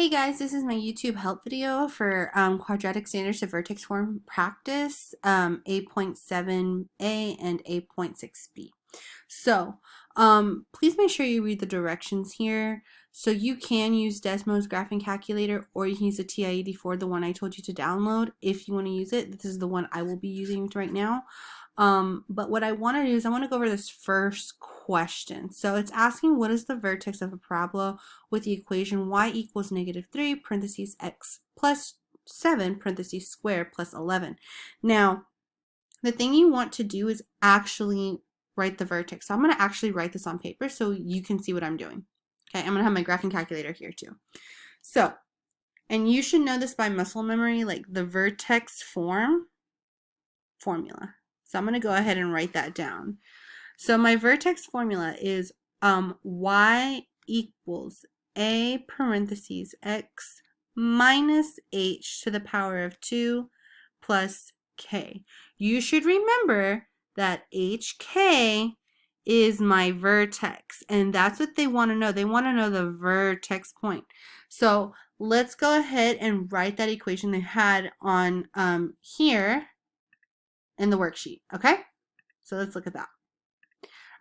Hey guys, this is my YouTube help video for quadratic standards to vertex form practice 8.7a and 8.6b. So please make sure you read the directions here. So you can use Desmo's graphing calculator, or you can use the TI-84, the one I told you to download if you want to use it. This is the one I will be using right now. But what I want to do is I want to go over this first question. So it's asking, what is the vertex of a parabola with the equation y equals -3 parentheses x plus 7 parentheses square plus 11. Now, the thing you want to do is actually write the vertex. So I'm going to actually write this on paper so you can see what I'm doing. Okay, I'm going to have my graphing calculator here too. So, and you should know this by muscle memory, like the vertex formula. So I'm going to go ahead and write that down. So my vertex formula is y equals a parentheses x minus h to the power of 2 plus k. You should remember that hk is my vertex, and that's what they want to know. They want to know the vertex point. So let's go ahead and write that equation they had on here in the worksheet, okay? So let's look at that.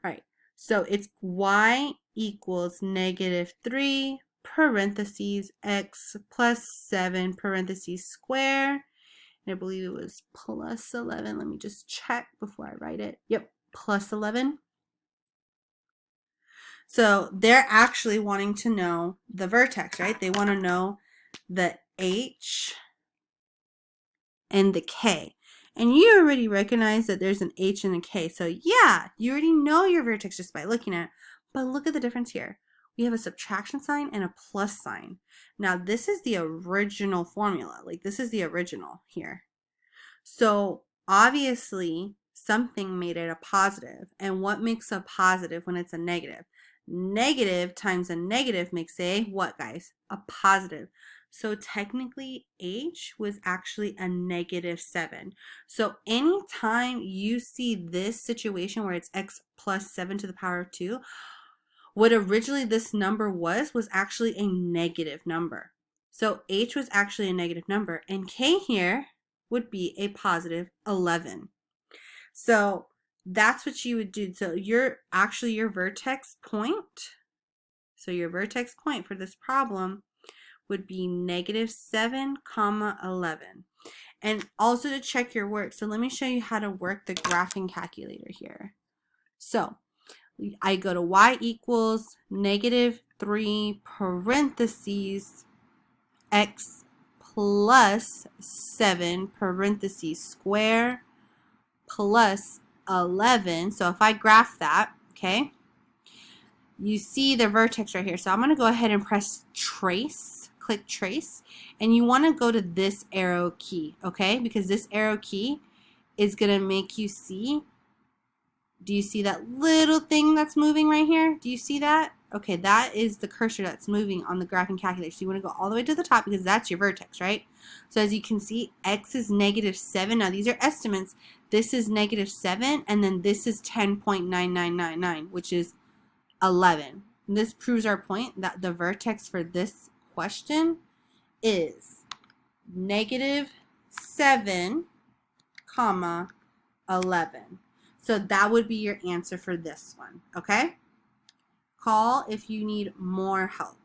All right, so it's y equals -3 parentheses x plus 7 parentheses square. And I believe it was plus 11. Let me just check before I write it. Yep, plus 11. So they're actually wanting to know the vertex, right? They want to know the h and the k. And you already recognize that there's an h and a k. So yeah, you already know your vertex just by looking at it. But look at the difference here. We have a subtraction sign and a plus sign. Now this is the original formula. Like this is the original here. So obviously something made it a positive. And what makes a positive when it's a negative? Negative times a negative makes a what, guys? A positive. So technically h was actually a -7. So anytime you see this situation where it's x plus 7 to the power of 2, what originally this number was actually a negative number. So h was actually a negative number, and k here would be a positive 11. So that's what you would do. So your vertex point, so your vertex point for this problem would be -7, 11. And also to check your work, so let me show you how to work the graphing calculator here. So I go to y equals -3 parentheses x plus 7 parentheses square plus 11. So if I graph that, okay, you see the vertex right here. So I'm going to go ahead and press trace, click trace, and you want to go to this arrow key, okay, because this arrow key is going to make you see. Do you see that little thing that's moving right here? Do you see that? Okay, that is the cursor that's moving on the graphing calculator. So you want to go all the way to the top because that's your vertex, right? So as you can see, x is -7. Now these are estimates. This is -7, and then this is 10.9999, which is 11. And this proves our point that the vertex for this question is -7, 11. So that would be your answer for this one, okay? Call if you need more help.